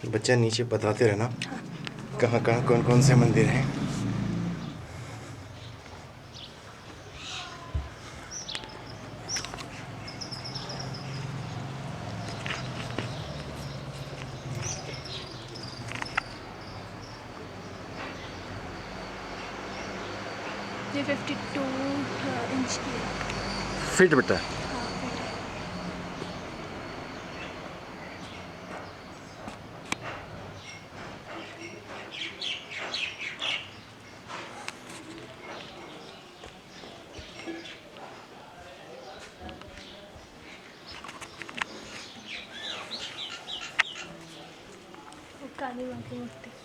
बच्चा नीचे बताते रहना कहाँ कहाँ कौन कौन से मंदिर हैं। ये 52 इंच की है। फिट बेटा। हाँ, फिट है। वो काली माँ की मूर्ति।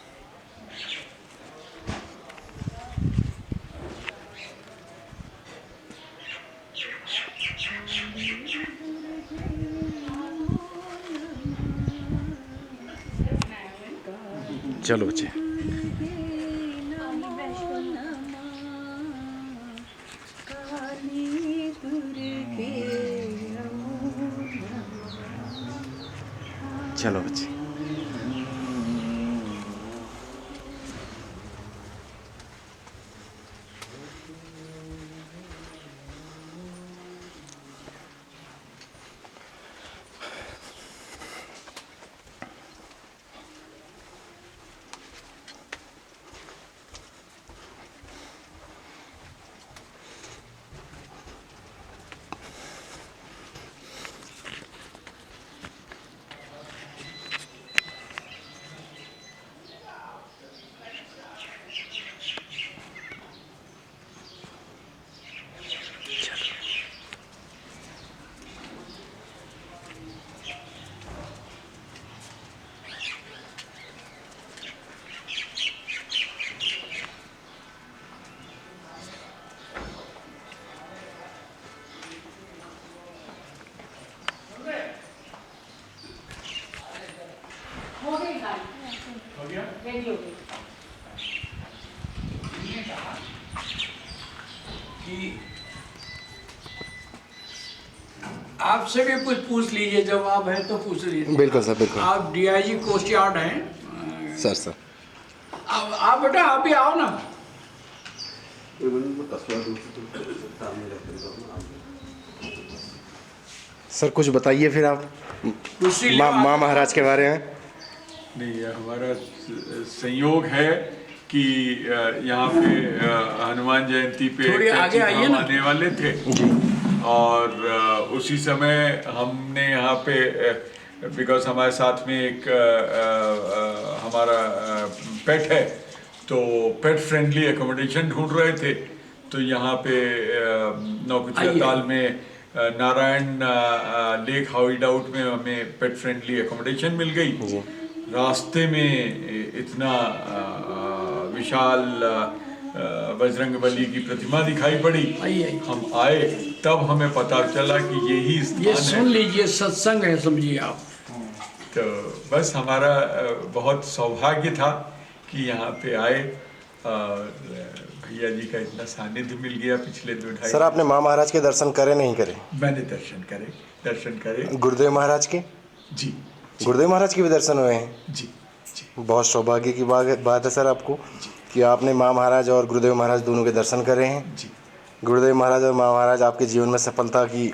चलो बच्चे। चलो बच्चे। आपसे भी कुछ पूछ लीजिए, जवाब है तो पूछ लीजिए। बिल्कुल सर, बिल्कुल। आप डीआईजी कोस्ट यार्ड हैं सर आप बेटा आप भी आओ ना। सर कुछ बताइए फिर आप माँ महाराज के बारे में। नहीं, हमारा संयोग है कि यहाँ पे हनुमान जयंती पे थोड़ी आगे आइए ना। आने वाले थे और उसी समय हमने यहाँ पे बिकॉज हमारे साथ में एक हमारा पेट है, तो पेट फ्रेंडली एकोमोडेशन ढूंढ रहे थे। तो यहाँ पे नौकुचिया ताल में नारायण लेक हाउड आउट में हमें पेट फ्रेंडली एकोमोडेशन मिल गई। रास्ते में इतना विशाल बजरंगबली की प्रतिमा दिखाई पड़ी। हम आए तब हमें पता चला कि यही स्थान ये सुन लीजिए, सत्संग है समझिए आप। तो बस हमारा बहुत सौभाग्य था कि यहाँ पे आए और भैया जी का इतना सानिध्य मिल गया पिछले 2-2.5। सर आपने माँ महाराज के दर्शन करे नहीं करे? मैंने दर्शन करे। गुरुदेव महाराज के? जी। गुरुदेव महाराज के भी दर्शन हुए हैं? जी। बहुत सौभाग्य की बात है सर आपको कि आपने माँ महाराज और गुरुदेव महाराज दोनों के दर्शन करे हैं। जी। गुरुदेव महाराज और माँ महाराज आपके जीवन में सफलता की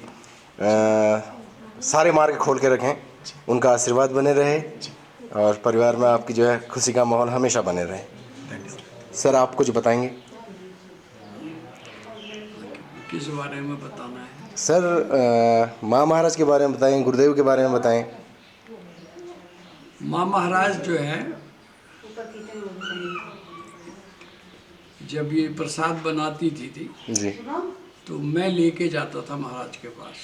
सारे मार्ग खोल के रखें, उनका आशीर्वाद बने रहे और परिवार में आपकी जो है खुशी का माहौल हमेशा बने रहे। सर आप कुछ बताएंगे? किस बारे में बताना है सर माँ महाराज के बारे में बताएं, गुरुदेव के बारे में बताएं। माँ महाराज जो है, जब ये प्रसाद बनाती थी जी, तो मैं लेके जाता था महाराज के पास।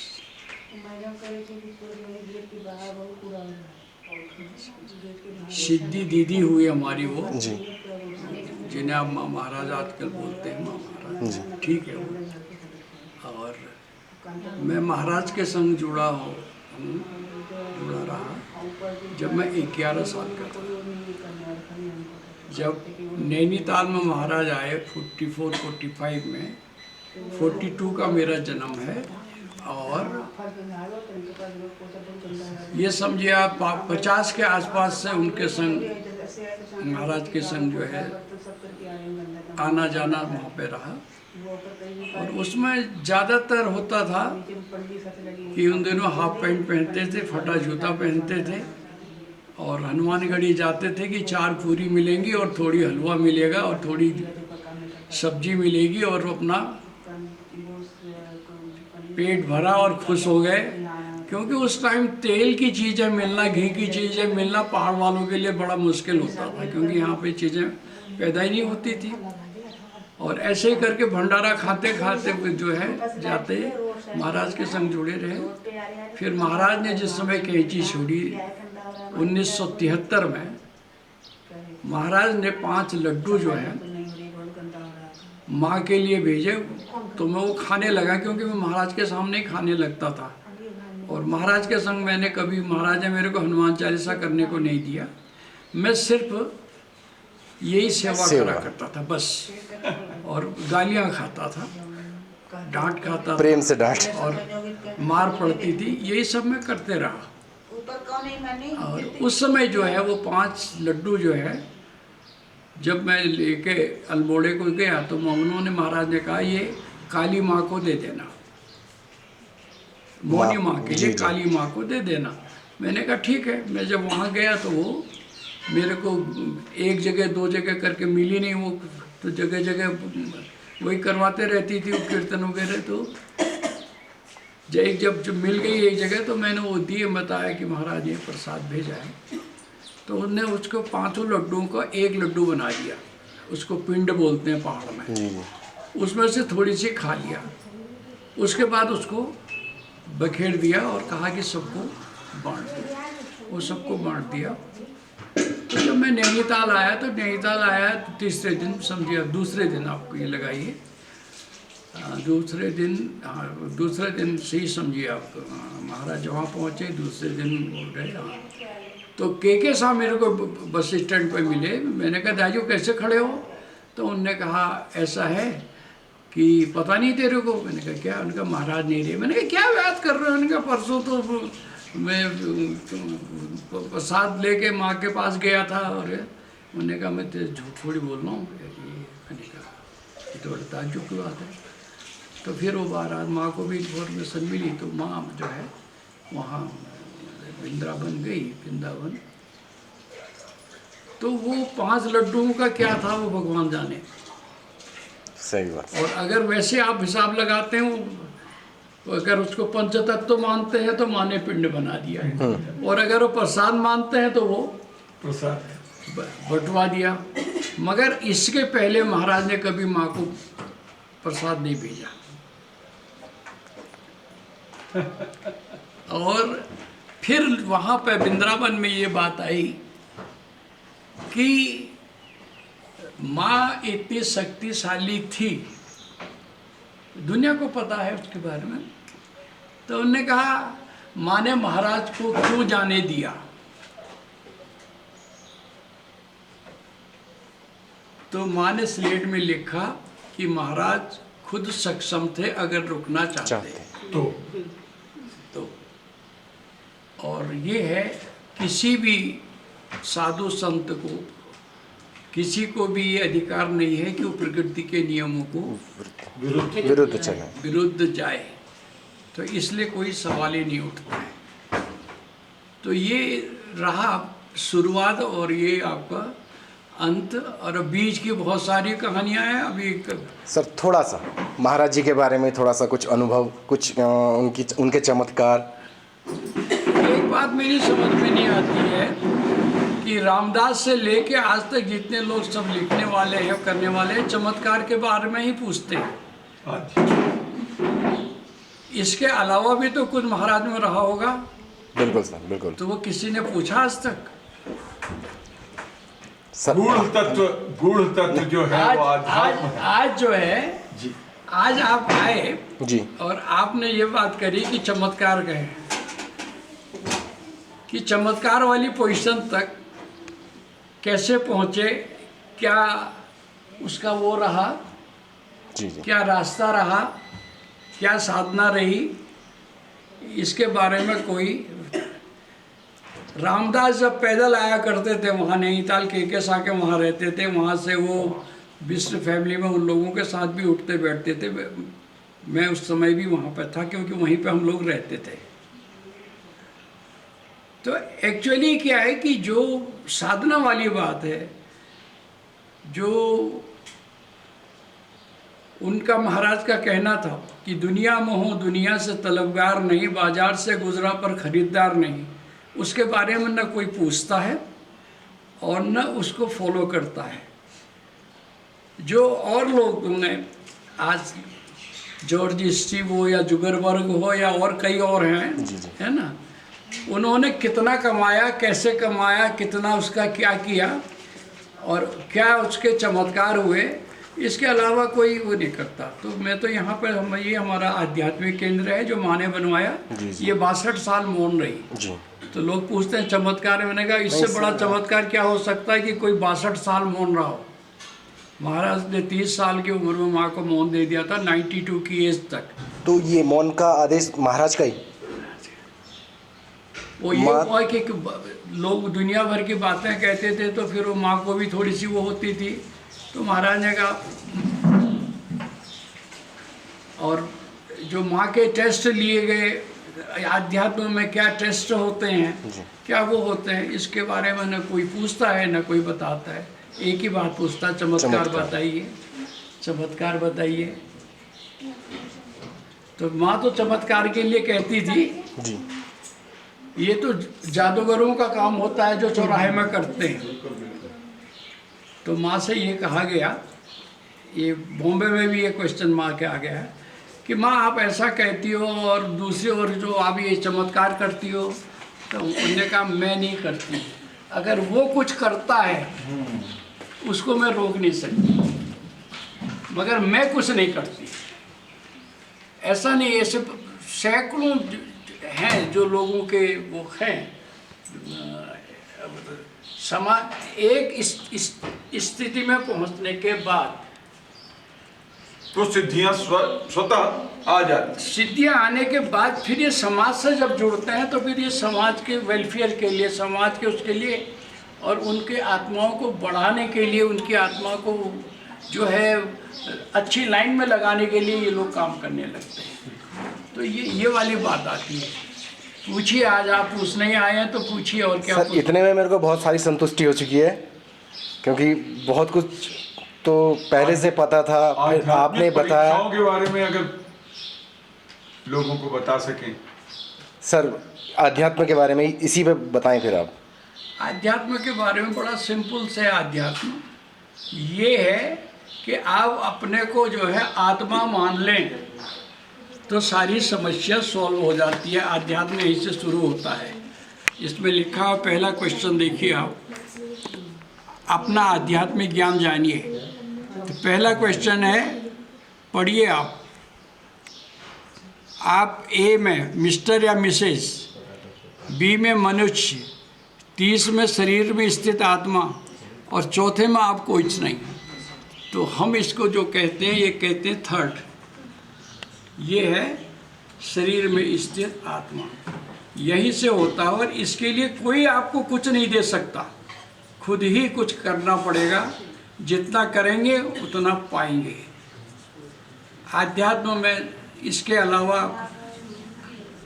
सिद्धि दीदी हुई हमारी वो जी, जिन्हें आप माँ महाराज आजकल बोलते हैं, माँ महाराज जी। ठीक है वो। और मैं महाराज के संग जुड़ा रहा जब मैं 11 साल का था। जब नैनीताल में महाराज आए 44-45 में, 42 का मेरा जन्म है और ये समझिए आप 50 के आसपास से उनके संग महाराज के संग जो है आना जाना वहाँ पे रहा। और उसमें ज़्यादातर होता था कि उन दिनों हाफ पैंट पहनते थे, फटा जूता पहनते थे, और हनुमानगढ़ी जाते थे कि 4 पूरी मिलेंगी और थोड़ी हलवा मिलेगा और थोड़ी सब्जी मिलेगी, और अपना पेट भरा और खुश हो गए। क्योंकि उस टाइम तेल की चीज़ें मिलना, घी की चीज़ें मिलना पहाड़ वालों के लिए बड़ा मुश्किल होता था, क्योंकि यहाँ पे चीज़ें पैदा ही नहीं होती थी। और ऐसे ही करके भंडारा खाते खाते जो है जाते महाराज के संग जुड़े रहे। फिर महाराज ने जिस समय कैंची छोड़ी 1973 में, महाराज ने 5 लड्डू जो है माँ के लिए भेजे, तो मैं वो खाने लगा, क्योंकि मैं महाराज के सामने ही खाने लगता था। और महाराज के संग मैंने कभी, महाराज ने मेरे को हनुमान चालीसा करने को नहीं दिया, मैं सिर्फ यही सेवा करा करता था बस, और गालियाँ खाता था, डांट खाता था, प्रेम से डांट, और मार पड़ती थी, यही सब मैं करते रहा। और उस समय जो है वो 5 लड्डू जो है, जब मैं लेके अल्मोड़े को गया तो उन्होंने, महाराज ने कहा ये काली माँ को दे देना, मोनी माँ के लिए काली माँ को दे देना। मैंने कहा ठीक है। मैं जब वहाँ गया तो वो मेरे को 1 जगह 2 जगह करके मिली नहीं, वो तो जगह जगह वही करवाते रहती थी वो कीर्तन वगैरह। तो जब मिल गई एक जगह तो मैंने वो दिए, बताया कि महाराज ये प्रसाद भेजा है। तो उनने उसको 5 लड्डुओं का 1 लड्डू बना दिया, उसको पिंड बोलते हैं पहाड़ में। उसमें से थोड़ी सी खा लिया, उसके बाद उसको बखेर दिया और कहा कि सबको बांट दो। वो सबको बांट दिया। तो जब मैं नैनीताल आया तो तीसरे दिन, समझिए दूसरे दिन आपको ये लगाइए, दूसरे दिन से ही समझिए आप, महाराज वहाँ पहुँचे, दूसरे दिन बोल रहे। तो के साहब मेरे को बस स्टैंड पे मिले। मैंने कहा दाजू कैसे खड़े हो? तो उनने कहा ऐसा है कि पता नहीं तेरे को। मैंने कहा क्या? उनका महाराज नहीं रहे। मैंने कहा क्या बात कर रहे हो? उनका परसों तो मैं प्रसाद लेके माँ के पास गया था। और उन्होंने कहा मैं तेरे झूठ थोड़ी बोल रहा हूँ। मैंने कहा ये तो बड़ा ताज्जुब की बात है। तो फिर वो बारात माँ को भी इन्फॉर्मेशन मिली, तो माँ जो है वहाँ वृंदावन गई, वृंदावन। तो वो 5 लड्डुओं का क्या था वो भगवान जाने। सही बात। और अगर वैसे आप हिसाब लगाते हैं, अगर उसको पंचतत्व मानते हैं तो माँ ने पिंड बना दिया है, और अगर वो प्रसाद मानते हैं तो वो प्रसाद बंटवा दिया। मगर इसके पहले महाराज ने कभी माँ को प्रसाद नहीं भेजा। और फिर वहाँ पे वृंदावन में ये बात आई कि माँ इतनी शक्तिशाली थी, दुनिया को पता है उसके बारे में। तो उन्होंने कहा माँ ने महाराज को क्यों जाने दिया? तो माँ ने स्लेट में लिखा कि महाराज खुद सक्षम थे अगर रुकना चाहते तो। और ये है किसी भी साधु संत को, किसी को भी ये अधिकार नहीं है कि वो प्रकृति के नियमों को विरुद्ध जाए। तो इसलिए कोई सवाल ही नहीं उठता है। तो ये रहा शुरुआत और ये आपका अंत। और बीच की बहुत सारी कहानियां हैं। अभी सर थोड़ा सा महाराज जी के बारे में थोड़ा सा कुछ अनुभव, कुछ उनके चमत्कार। एक बात मेरी समझ में नहीं आती है कि रामदास से लेके आज तक जितने लोग सब लिखने वाले हैं, करने वाले हैं, चमत्कार के बारे में ही पूछते हैं। इसके अलावा भी तो कुछ महाराज में रहा होगा। बिल्कुल सर, बिल्कुल। तो वो किसी ने पूछा आज तक? गूढ़ तत्व जो है वो आज जो है जी, आज आप आए जी और आपने ये बात करी कि चमत्कार कहे, कि चमत्कार वाली पोजीशन तक कैसे पहुँचे, क्या उसका वो रहा, जी जी, क्या रास्ता रहा, क्या साधना रही, इसके बारे में कोई। रामदास जब पैदल आया करते थे वहाँ नैनीताल केकेस आके वहाँ रहते थे, वहाँ से वो बिष्ट फैमिली में उन लोगों के साथ भी उठते बैठते थे। मैं उस समय भी वहाँ पर था क्योंकि वहीं पे हम लोग रहते थे। तो एक्चुअली क्या है कि जो साधना वाली बात है, जो उनका महाराज का कहना था कि दुनिया में हो दुनिया से तलबगार नहीं, बाजार से गुजरा पर खरीदार नहीं, उसके बारे में न कोई पूछता है और न उसको फॉलो करता है। जो और लोग ने आज जॉर्ज स्टीव हो या जुगरबर्ग हो या और कई और हैं, है ना, उन्होंने कितना कमाया, कैसे कमाया, कितना उसका क्या किया और क्या उसके चमत्कार हुए, इसके अलावा कोई वो नहीं करता। तो मैं तो यहाँ पर ये हमारा आध्यात्मिक केंद्र है जो माँ ने बनवाया। ये 62 साल मौन रही जी। तो लोग पूछते हैं चमत्कार, मैंने कहा इससे बड़ा चमत्कार क्या हो सकता है कि कोई 62 साल मौन रहा हो। महाराज ने 30 साल की उम्र में माँ को मौन दे दिया था, 92 की एज तक। तो ये मौन का आदेश महाराज का ही? वो ये हुआ कि लोग दुनिया भर की बातें कहते थे तो फिर वो माँ को भी थोड़ी सी वो होती थी, तो महाराज ने कहा। और जो माँ के टेस्ट लिए गए, आध्यात्म में क्या टेस्ट होते हैं, क्या वो होते हैं, इसके बारे में न कोई पूछता है न कोई बताता है। एक ही बात पूछता, चमत्कार बताइए, चमत्कार बताइए। तो माँ तो चमत्कार के लिए कहती थी जी। ये तो जादूगरों का काम होता है जो चौराहे में करते हैं। तो माँ से ये कहा गया, ये बॉम्बे में भी ये क्वेश्चन माँ के आ गया है कि माँ आप ऐसा कहती हो और दूसरी ओर जो आप ये चमत्कार करती हो, तो उन्होंने कहा मैं नहीं करती। अगर वो कुछ करता है उसको मैं रोक नहीं सकती, मगर मैं कुछ नहीं करती। ऐसा नहीं, ऐसे सैकड़ों हैं जो लोगों के वो हैं। समाज एक इस स्थिति में पहुंचने के बाद तो सिद्धियां स्वतः आ जाती। सिद्धियां आने के बाद फिर ये समाज से जब जुड़ते हैं तो फिर ये समाज के वेलफेयर के लिए, समाज के उसके लिए और उनके आत्माओं को बढ़ाने के लिए, उनकी आत्मा को जो है अच्छी लाइन में लगाने के लिए ये लोग काम करने लगते हैं। तो ये वाली बात आती है। पूछिए, आज आप पूछने ही आए हैं तो पूछिए और क्या। सर इतने में मेरे को बहुत सारी संतुष्टि हो चुकी है, क्योंकि बहुत कुछ तो पहले से पता था, फिर आपने बताया। परीक्षाओं के बारे में अगर लोगों को बता सकें। सर आध्यात्म के बारे में इसी पे बताएं फिर आप। आध्यात्म के बारे में बड़ा सिंपल से आध्यात्म ये है कि आप अपने को जो है आत्मा मान लें तो सारी समस्या सॉल्व हो जाती है। आध्यात्म यहीं से शुरू होता है। इसमें लिखा है, पहला क्वेश्चन देखिए आप, अपना आध्यात्मिक ज्ञान जानिए। तो पहला क्वेश्चन है, पढ़िए आप ए में मिस्टर या मिसेस, बी में मनुष्य, 30 में शरीर में स्थित आत्मा और चौथे में आप कुछ नहीं। तो हम इसको जो कहते हैं ये कहते हैं थर्ड। ये है शरीर में स्थित आत्मा, यही से होता है और इसके लिए कोई आपको कुछ नहीं दे सकता, खुद ही कुछ करना पड़ेगा। जितना करेंगे उतना पाएंगे। आध्यात्म में इसके अलावा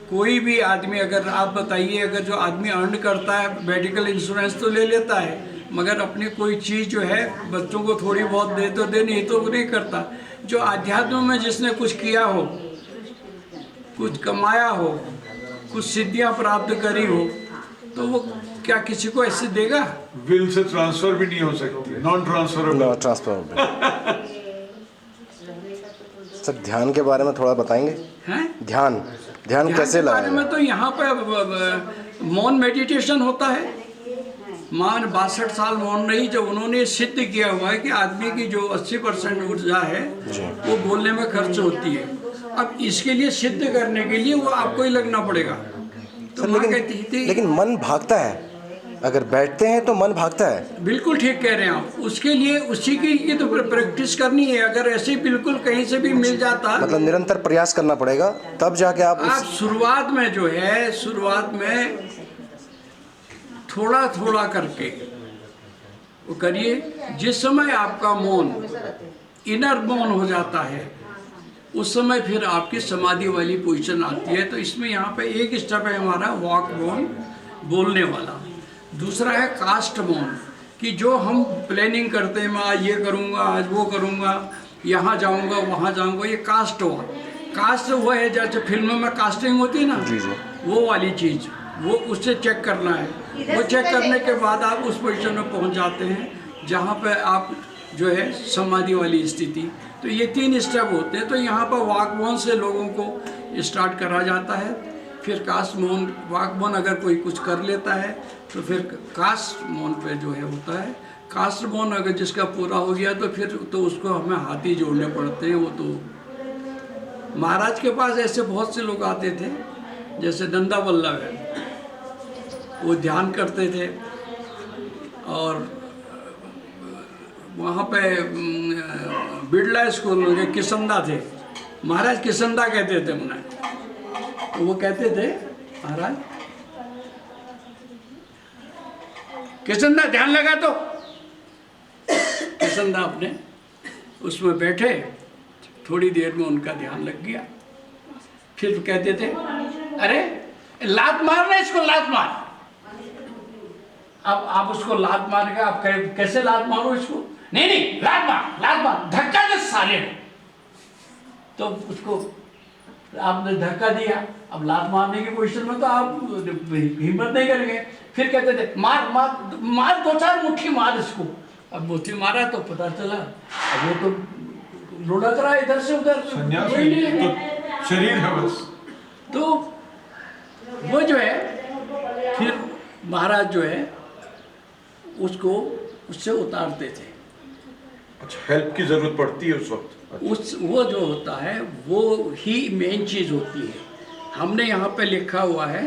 कोई भी आदमी, अगर आप बताइए, अगर जो आदमी अर्न करता है मेडिकल इंश्योरेंस तो ले लेता है, मगर अपनी कोई चीज़ जो है बच्चों को थोड़ी बहुत दे तो दे, नहीं तो नहीं करता। जो आध्यात्म में जिसने कुछ किया हो, कुछ कमाया हो, कुछ सिद्धियां प्राप्त करी हो, तो वो क्या किसी को ऐसे देगा? विल से ट्रांसफर भी नहीं हो सकती, नॉन ट्रांसफरेबल। ट्रांसफरेबल। सर ध्यान के बारे में थोड़ा बताएंगे? हैं? ध्यान कैसे लगाएं? लगाएं? में तो यहाँ पे मौन मेडिटेशन होता है। माँ 62 साल मौन रही, जब उन्होंने सिद्ध किया हुआ है कि आदमी की जो 80% ऊर्जा है वो बोलने में खर्च होती है। अब इसके लिए सिद्ध करने के लिए वो आपको ही लगना पड़ेगा। तो सर, लेकिन मन भागता है। अगर बैठते हैं तो मन भागता है। बिल्कुल ठीक कह रहे हैं आप। उसके लिए उसी की तो प्रैक्टिस करनी है। अगर ऐसे बिल्कुल कहीं से भी मिल जाता, मतलब निरंतर प्रयास करना पड़ेगा, तब जाके आप आप शुरुआत में जो है, शुरुआत में थोड़ा थोड़ा करके वो करिए। जिस समय आपका मौन, इनर मौन हो जाता है, उस समय फिर आपकी समाधि वाली पोजीशन आती है। तो इसमें यहाँ पे एक स्टेप है हमारा वॉक मौन, बोलने वाला। दूसरा है कास्ट मौन, कि जो हम प्लानिंग करते हैं, मैं आज ये करूँगा, आज वो करूँगा, यहाँ जाऊँगा, वहाँ जाऊँगा, ये कास्ट हुआ। कास्ट वो है जैसे फिल्मों में कास्टिंग होती है ना, जी जी। वो वाली चीज़, वो उससे चेक करना है। वो चेक करने के बाद आप उस पोजीशन में पहुँच जाते हैं जहाँ पे आप जो है समाधि वाली स्थिति। तो ये 3 स्टेप होते हैं। तो यहाँ पर वाक मौन से लोगों को स्टार्ट करा जाता है। फिर कास्ट मौन, वाक मौन अगर कोई कुछ कर लेता है तो फिर कास्ट मौन पे जो है होता है। कास्ट मौन अगर जिसका पूरा हो गया तो फिर तो उसको हमें हाथ ही जोड़ने पड़ते हैं। वो तो महाराज के पास ऐसे बहुत से लोग आते थे, जैसे नंदा वल्लभ है, वो ध्यान करते थे और वहाँ पे बिरला स्कूल में किसंदा थे, महाराज किसंदा कहते थे उन्हें। तो वो कहते थे, महाराज किसंदा ध्यान लगा। तो किसंदा अपने उसमें बैठे, थोड़ी देर में उनका ध्यान लग गया। फिर कहते थे, अरे लात मारना इसको, लात मार। अब आप उसको लात मार के आप कैसे लात मारो इसको? नहीं नहीं, लात मार, लात मार, धक्का दे साले को। तो उसको आपने धक्का दिया। अब लात मारने की पोजीशन में तो आप हिम्मत नहीं करेंगे। फिर कहते थे, मार मार मार, 2-4 मुट्ठी मार इसको। अब मुट्ठी मारा तो पता चला अब वो तो लुढ़क रहा है इधर से उधर, संन्यास कोई नहीं है। तो शरीर है बस। तो वो जो है फिर महाराज जो है उसको उससे उतारते थे। अच्छा, हेल्प की जरूरत पड़ती है उस वक्त। उस वो जो होता है वो ही मेन चीज़ होती है। हमने यहाँ पे लिखा हुआ है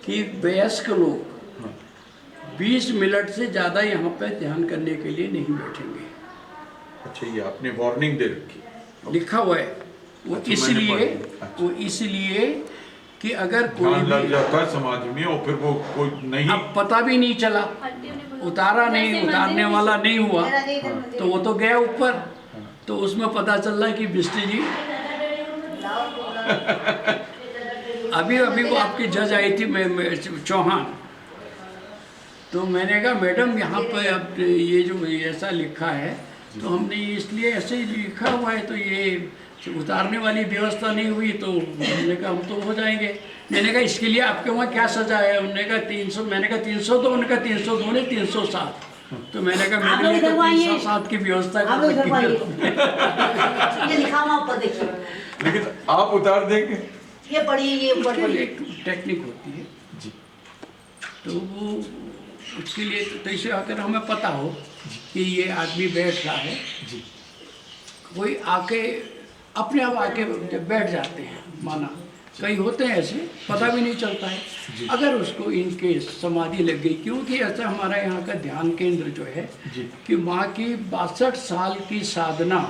कि वयस्क लोग 20 मिनट से ज़्यादा यहाँ पे ध्यान करने के लिए नहीं बैठेंगे। अच्छा, ये आपने वार्निंग दे रखी, लिखा हुआ है। वो अच्छा, इसलिए मैंने पढ़ी। अच्छा। वो इसलिए कि अगर कोई ध्यान लग भी जाता है समाधि में और फिर वो कोई नहीं। अब पता भी नहीं चला, उतारा नहीं, उतारने वाला नहीं हुआ, तो वो तो गया ऊपर। तो उसमें पता चल रहा है कि बिष्टी जी अभी अभी वो आपकी जज आई थी चौहान। तो मैंने कहा मैडम यहाँ पे अब ये जो ऐसा लिखा है तो हमने इसलिए ऐसे ही लिखा हुआ है, तो ये उतारने वाली व्यवस्था नहीं हुई। तो हमने कहा हम तो हो जाएंगे। मैंने कहा इसके लिए आपके वहाँ क्या सजा है? उन्होंने कहा 300। मैंने कहा 300 तो उन्होंने कहा 302 नहीं 307। तो मैंने कहा मेरे लिए तो 307 की व्यवस्था कर सकती है। ये लिखा हुआ ऊपर देखिए, लेकिन आप उतार देंगे। ये पढ़िए, ये ऊपर पढ़िए। एक टेक्निक होती है जी। तो वो उसके लिए तो इसे अगर हमें पता हो कि ये आदमी बैठ रहा है, जी। कोई आके अपने आप आके जब बैठ जाते हैं, माना कई होते हैं ऐसे, पता भी नहीं चलता है। अगर उसको इन केस समाधि लग गई, क्योंकि ऐसा हमारा यहाँ का ध्यान केंद्र जो है कि माँ की 62 साल की साधना,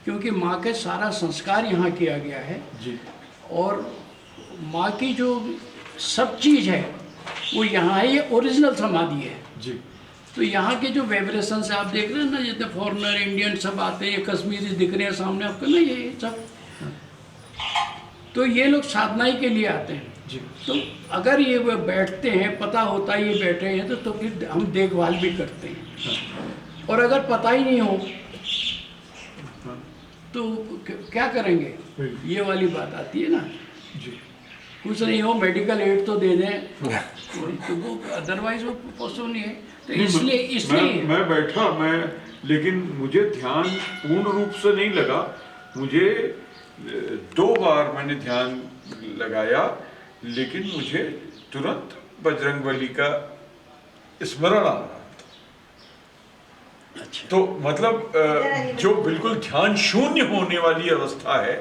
क्योंकि माँ के सारा संस्कार यहाँ किया गया है जी। और माँ की जो सब चीज़ है वो यहाँ है, ये ओरिजिनल समाधि है। जी। तो यहाँ के जो वाइब्रेशन से आप देख रहे हैं ना, जितने फॉरेनर इंडियन सब आते हैं, कश्मीरी दिख रहे हैं सामने आपको ना, ये सब तो ये लोग साधना ही के लिए आते हैं। जी। तो अगर ये वो बैठते हैं, पता होता है ये बैठे हैं, तो फिर हम देखभाल भी करते हैं। और अगर पता ही नहीं हो तो क्या करेंगे? ये वाली बात आती है ना, जी। कुछ नहीं हो मेडिकल एड तो दे दें, तो वो अदरवाइज वो पॉसिबल नहीं है। तो इसलिए मैं बैठा, लेकिन मुझे ध्यान पूर्ण रूप से नहीं लगा। मुझे 2 बार मैंने ध्यान लगाया, लेकिन मुझे तुरंत बजरंगबली का स्मरण आ रहा। अच्छा। तो मतलब जो बिल्कुल ध्यान शून्य होने वाली अवस्था है